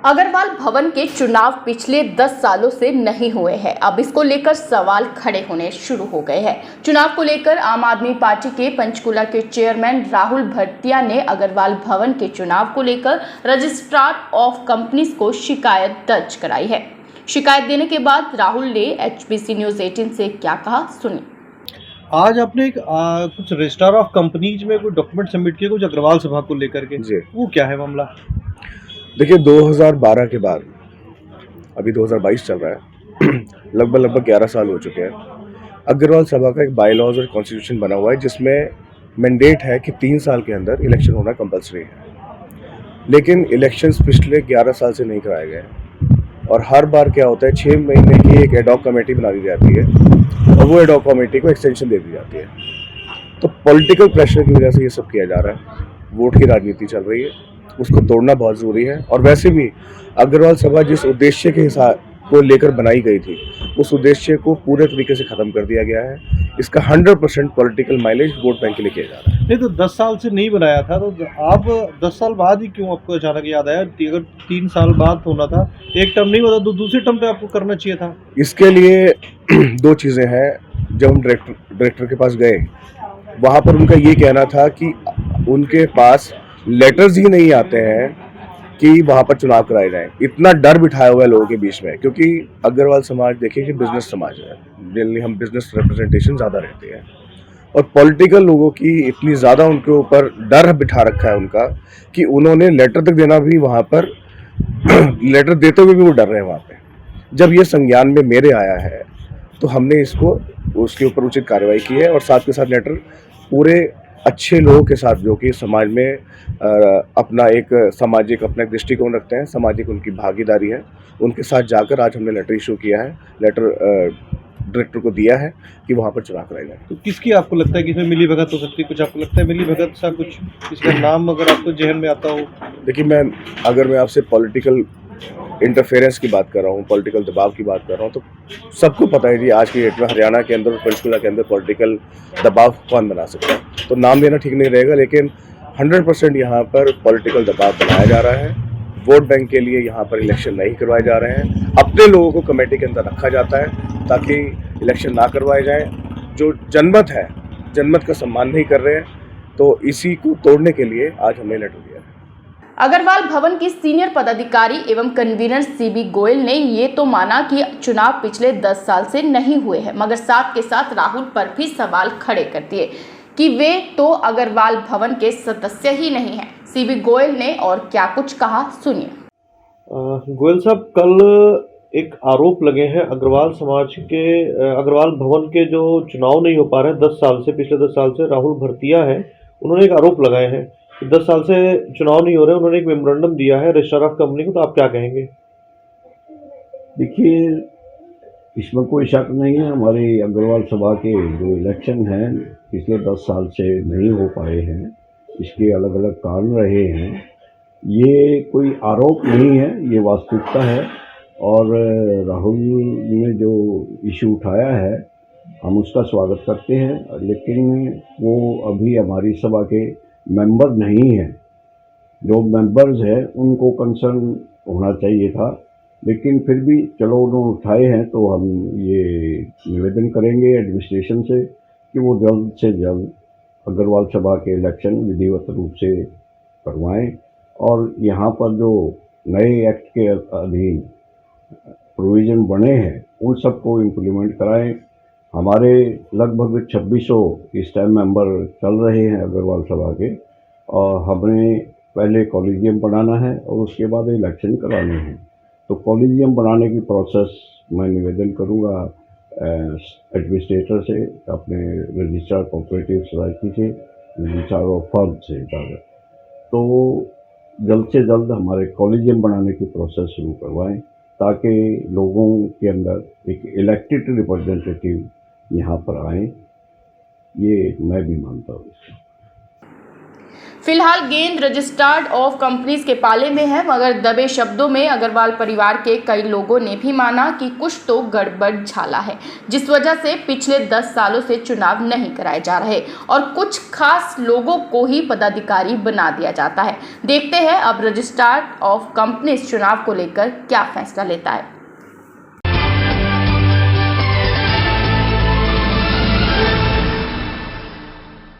अग्रवाल भवन के चुनाव पिछले 10 सालों से नहीं हुए हैं। अब इसको लेकर सवाल खड़े होने शुरू हो गए हैं। चुनाव को लेकर आम आदमी पार्टी के पंचकुला के चेयरमैन राहुल भरतिया ने अग्रवाल भवन के चुनाव को लेकर रजिस्ट्रार ऑफ कंपनीज को शिकायत दर्ज कराई है। शिकायत देने के बाद राहुल ने HBC न्यूज़ 18 से क्या कहा, सुनिए। आज आपने कुछ रजिस्ट्रार ऑफ कंपनीज में कोई डॉक्यूमेंट सबमिट किए कुछ अग्रवाल सभा को लेकर के जी। वो क्या है मामला? देखिए 2012 के बाद अभी 2022 चल रहा है लगभग 11 साल हो चुके हैं। अग्रवाल सभा का एक बाई लॉज और कॉन्स्टिट्यूशन बना हुआ है जिसमें मैंडेट है कि 3 साल के अंदर इलेक्शन होना कंपलसरी है, लेकिन इलेक्शंस पिछले 11 साल से नहीं कराए गए और हर बार क्या होता है 6 महीने की एक एडॉक कमेटी बना दी जाती है और वो एडॉक कमेटी को एक्सटेंशन दे दी जाती है। तो पॉलिटिकल प्रेशर की वजह से ये सब किया जा रहा है। वोट की राजनीति चल रही है, उसको तोड़ना बहुत ज़रूरी है। और वैसे भी अग्रवाल सभा जिस उद्देश्य के हिसाब को लेकर बनाई गई थी उस उद्देश्य को पूरे तरीके से ख़त्म कर दिया गया है। इसका 100% पॉलिटिकल माइलेज वोट बैंक के लिए किया जा रहा है। नहीं तो 10 साल से नहीं बनाया था, तो आप 10 साल बाद ही क्यों आपको अचानक याद आया? अगर 3 साल बाद होना था, एक टर्म नहीं होता तो दूसरे टर्म पे आपको करना चाहिए था। इसके लिए 2 चीज़ें हैं। जब हम डायरेक्टर के पास गए, वहाँ पर उनका ये कहना था कि उनके पास लेटर्स ही नहीं आते हैं कि वहाँ पर चुनाव कराए जाएं। इतना डर बिठाया हुआ है लोगों के बीच में, क्योंकि अग्रवाल समाज देखिए कि बिजनेस समाज है, जनरली हम बिजनेस रिप्रेजेंटेशन ज़्यादा रहते हैं और पॉलिटिकल लोगों की इतनी ज़्यादा उनके ऊपर डर बिठा रखा है उनका कि उन्होंने लेटर तक देना भी वहाँ पर लेटर देते हुए भी वो डर रहे हैं वहाँ पे। जब ये संज्ञान में मेरे आया है तो हमने इसको उसके ऊपर उचित कार्रवाई की है और साथ के साथ लेटर पूरे अच्छे लोगों के साथ जो कि समाज में अपना एक सामाजिक अपना एक दृष्टिकोण रखते हैं, सामाजिक उनकी भागीदारी है, उनके साथ जाकर आज हमने लेटर इशू किया है। लेटर डायरेक्टर को दिया है कि वहाँ पर चुनाव कराया जाए। तो किसकी आपको लगता है कि इसमें मिली भगत हो सकती है? कुछ आपको लगता है मिली भगत सा कुछ, इसका नाम अगर आपको जहन में आता हो? देखिए अगर मैं आपसे पॉलिटिकल इंटरफेरेंस की बात कर रहा हूँ, पॉलिटिकल दबाव की बात कर रहा हूँ, तो सबको पता है जी आज की डेट में हरियाणा के अंदर पंचकुला के अंदर पॉलिटिकल दबाव कौन बना सकता है। तो नाम लेना ठीक नहीं रहेगा, लेकिन 100% यहाँ पर पॉलिटिकल दबाव बनाया जा रहा है। वोट बैंक के लिए यहाँ पर इलेक्शन नहीं करवाए जा रहे हैं। अपने लोगों को कमेटी के अंदर रखा जाता है ताकि इलेक्शन ना करवाए जाएँ। जो जनमत है, जनमत का सम्मान नहीं कर रहे हैं, तो इसी को तोड़ने के लिए आज हमने लेटर दिया है। अग्रवाल भवन की सीनियर पदाधिकारी एवं कन्वीनर CB गोयल ने ये तो माना कि चुनाव पिछले 10 साल से नहीं हुए हैं, मगर साथ के साथ राहुल पर भी सवाल खड़े कर दिए कि वे तो अग्रवाल भवन के सदस्य ही नहीं हैं। CB गोयल ने और क्या कुछ कहा, सुनिए। गोयल साहब, कल एक आरोप लगे हैं अग्रवाल समाज के, अग्रवाल भवन के जो चुनाव नहीं हो पा रहे हैं 10 साल से, पिछले 10 साल से। राहुल भरतिया है, उन्होंने एक आरोप लगाए हैं 10 साल से चुनाव नहीं हो रहे। उन्होंने एक मेमोरेंडम दिया है रजिस्ट्रार ऑफ कंपनी को, तो आप क्या कहेंगे? देखिए, इसमें कोई शक नहीं है, हमारी अग्रवाल सभा के जो इलेक्शन हैं पिछले 10 साल से नहीं हो पाए हैं। इसके अलग अलग कारण रहे हैं। ये कोई आरोप नहीं है, ये वास्तविकता है। और राहुल ने जो इशू उठाया है हम उसका स्वागत करते हैं, लेकिन वो अभी हमारी सभा के मेंबर नहीं है। जो मेंबर्स हैं उनको कंसर्न होना चाहिए था, लेकिन फिर भी चलो उन्होंने उठाए हैं तो हम ये निवेदन करेंगे एडमिनिस्ट्रेशन से कि वो जल्द से जल्द अग्रवाल सभा के इलेक्शन विधिवत रूप से करवाएं और यहाँ पर जो नए एक्ट के अधीन प्रोविज़न बने हैं उन सबको इम्प्लीमेंट कराएं। हमारे लगभग 2600 इस टाइम मेंबर चल रहे हैं अग्रवाल सभा के, और हमें पहले कॉलेजियम बनाना है और उसके बाद इलेक्शन कराने हैं। तो कॉलेजियम बनाने की प्रोसेस मैं निवेदन करूंगा एडमिनिस्ट्रेटर से, अपने रजिस्ट्रार कोऑपरेटिव सोसाइटी से, रजिस्ट्रार ऑफ फर्म से तो जल्द से जल्द हमारे कॉलेजियम बनाने की प्रोसेस शुरू करवाएं ताकि लोगों के अंदर एक इलेक्टेड रिप्रेजेंटेटिव यहाँ पर आए। ये मैं भी मानता हूँ। फिलहाल गेंद रजिस्ट्रार्ड ऑफ कंपनीज के पाले में है, मगर दबे शब्दों में अग्रवाल परिवार के कई लोगों ने भी माना कि कुछ तो गड़बड़ झाला है, जिस वजह से पिछले 10 सालों से चुनाव नहीं कराए जा रहे और कुछ खास लोगों को ही पदाधिकारी बना दिया जाता है। देखते हैं अब रजिस्ट्रार ऑफ कंपनीज चुनाव को लेकर क्या फैसला लेता है।